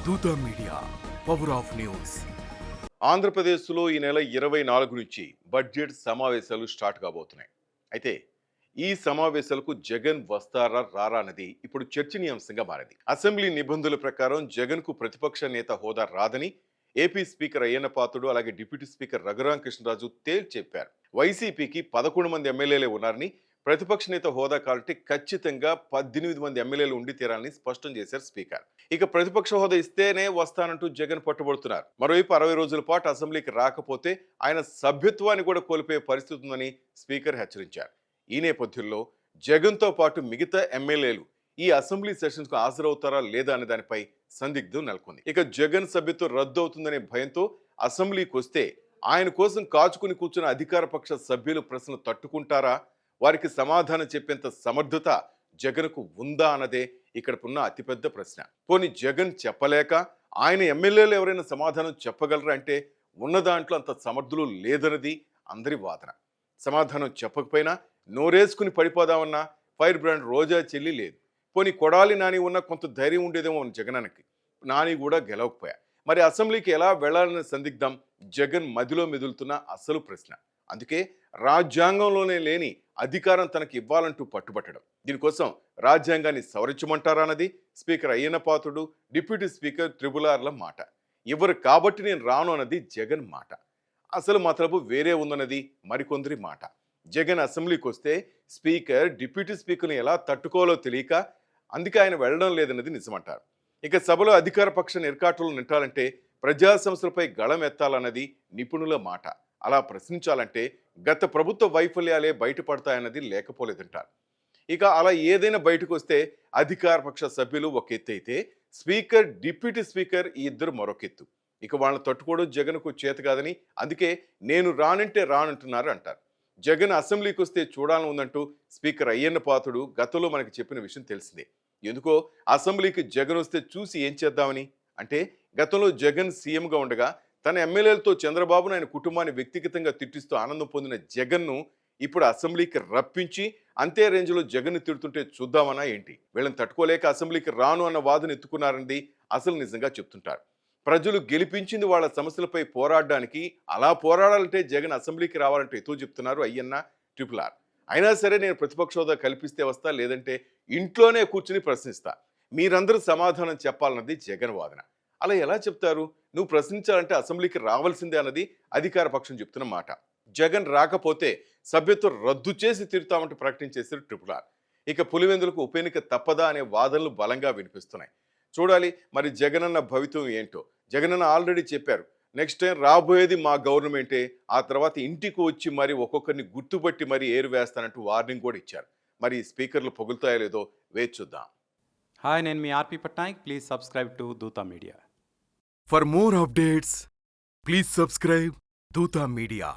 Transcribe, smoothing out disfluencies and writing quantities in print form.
దూత media, power of news. ఆంధ్రప్రదేశ్లో ఈ నెల 24 నుంచి బడ్జెట్ సమావేశాలు స్టార్ట్ కాబోతున్నాయి. అయితే ఈ సమావేశాలకు జగన్ వస్తారా రారా అన్నది ఇప్పుడు చర్చనీయాంశంగా మారింది. అసెంబ్లీ నిబంధనల ప్రకారం జగన్కు ప్రతిపక్ష నేత హోదా రాదని ఏపీ స్పీకర్ అయ్యన్న పాత్రుడు అలాగే డిప్యూటీ స్పీకర్ రఘురామ కృష్ణరాజు తేల్చి చెప్పారు. వైసీపీకి 11 మంది ఎమ్మెల్యేలే ఉన్నారని, ప్రతిపక్ష నేత హోదా కాబట్టి ఖచ్చితంగా 18 మంది ఎమ్మెల్యేలు ఉండి తీరాలని స్పష్టం చేశారు స్పీకర్. ఇక ప్రతిపక్ష హోదా ఇస్తేనే వస్తానంటూ జగన్ పట్టుబడుతున్నారు. మరోవైపు 60 రోజుల పాటు అసెంబ్లీకి రాకపోతే ఆయన సభ్యత్వాన్ని కూడా కోల్పోయే పరిస్థితి ఉందని స్పీకర్ హెచ్చరించారు. ఈ నేపథ్యంలో జగన్తో పాటు మిగతా ఎమ్మెల్యేలు ఈ అసెంబ్లీ సెషన్స్ కు హాజరవుతారా లేదా అనే దానిపై సందిగ్ధం నెలకొంది. ఇక జగన్ సభ్యత్వం రద్దు అవుతుందనే భయంతో అసెంబ్లీకి వస్తే ఆయన కోసం కాచుకుని కూర్చున్న అధికార పక్ష సభ్యులు ప్రశ్నలు తట్టుకుంటారా, వారికి సమాధానం చెప్పేంత సమర్థత జగన్కు ఉందా అన్నదే ఇక్కడకున్న అతిపెద్ద ప్రశ్న. పోనీ జగన్ చెప్పలేక ఆయన ఎమ్మెల్యేలు ఎవరైనా సమాధానం చెప్పగలరా అంటే ఉన్న దాంట్లో అంత సమర్థులు లేదన్నది అందరి వాదన. సమాధానం చెప్పకపోయినా నోరేసుకుని పడిపోదామన్నా ఫైర్ బ్రాండ్ రోజా చెల్లి లేదు. పోనీ కొడాలి నాని ఉన్న కొంత ధైర్యం ఉండేదేమో జగనానికి. నాని కూడా గెలవకపోయా. మరి అసెంబ్లీకి ఎలా వెళ్లాలనే సందిగ్ధం జగన్ మదిలో మెదులుతున్న అసలు ప్రశ్న. అందుకే రాజ్యాంగంలోనే లేని అధికారం తనకి ఇవ్వాలంటూ పట్టుబట్టడం. దీనికోసం రాజ్యాంగాన్ని సవరించమంటారా అన్నది speaker Ayyanna Patrudu, deputy speaker త్రిపులార్ల మాట. ఎవరు కాబట్టి నేను రాను అన్నది జగన్ మాట. అసలు మతలబు వేరే ఉందన్నది మరికొందరి మాట. జగన్ అసెంబ్లీకి వస్తే స్పీకర్ డిప్యూటీ స్పీకర్ని ఎలా తట్టుకోవాలో తెలియక అందుకే ఆయన వెళ్ళడం లేదన్నది నిజమంటారు. ఇక సభలో అధికార పక్ష నిర్కాటులు నింటాలంటే ప్రజా సంస్థలపై గళం ఎత్తాలన్నది నిపుణుల మాట. అలా ప్రశ్నించాలంటే గత ప్రభుత్వ వైఫల్యాలే బయటపడతాయన్నది లేకపోలేదంటారు. ఇక అలా ఏదైనా బయటకు వస్తే అధికార పక్ష సభ్యులు ఒక ఎత్తు అయితే స్పీకర్, డిప్యూటీ స్పీకర్ ఈ ఇద్దరు మరొకెత్తు. ఇక వాళ్ళని తట్టుకోవడం జగన్కు చేత కాదని అందుకే నేను రానంటే రానంటున్నారు అంటారు. జగన్ అసెంబ్లీకి వస్తే చూడాలని ఉందంటూ స్పీకర్ అయ్యన్న పాత్రుడు గతంలో మనకి చెప్పిన విషయం తెలిసిందే. ఎందుకో అసెంబ్లీకి జగన్ వస్తే చూసి ఏం చేద్దామని. అంటే గతంలో జగన్ సీఎంగా ఉండగా తన ఎమ్మెల్యేలతో చంద్రబాబును ఆయన కుటుంబాన్ని వ్యక్తిగతంగా తిట్టిస్తూ ఆనందం పొందిన జగన్ను ఇప్పుడు అసెంబ్లీకి రప్పించి అంతే రేంజ్లో జగన్ తిడుతుంటే చూద్దామన్నా ఏంటి? వీళ్ళని తట్టుకోలేక అసెంబ్లీకి రాను అన్న వాదన ఎత్తుకున్నారని అసలు నిజంగా చెప్తుంటారు. ప్రజలు గెలిపించింది వాళ్ళ సమస్యలపై పోరాడడానికి, అలా పోరాడాలంటే జగన్ అసెంబ్లీకి రావాలంటే ఎతో చెప్తున్నారు అయ్యన్న, ట్రిపుల్ ఆర్. అయినా సరే నేను ప్రతిపక్ష హోదా కల్పిస్తే వస్తా, లేదంటే ఇంట్లోనే కూర్చుని ప్రశ్నిస్తా, మీరందరూ సమాధానం చెప్పాలన్నది జగన్ వాదన. అలా ఎలా చెప్తారు? నువ్వు ప్రశ్నించాలంటే అసెంబ్లీకి రావాల్సిందే అన్నది అధికార పక్షం చెప్తున్న మాట. జగన్ రాకపోతే సభ్యత్వం రద్దు చేసి తీరుతామంటూ ప్రకటించేశారు ట్రిపుల్ ఆర్. ఇక పులివెందులకు ఉప ఎన్నిక తప్పదా అనే వాదనలు బలంగా వినిపిస్తున్నాయి. చూడాలి మరి జగనన్న భవితం ఏంటో. జగనన్న ఆల్రెడీ చెప్పారు, నెక్స్ట్ టైం రాబోయేది మా గవర్నమెంటే, ఆ తర్వాత ఇంటికి వచ్చి మరి ఒక్కొక్కరిని గుర్తుపట్టి మరి ఏరు వేస్తానంటూ వార్నింగ్ కూడా ఇచ్చారు. మరి స్పీకర్లు పొగులుతాయో లేదో వేచి చూద్దాం. హాయ్, నేను మీ ఆర్పి పట్నాయక్. ప్లీజ్ సబ్స్క్రైబ్ టు దూత media. For more updates please subscribe దూత మీడియా.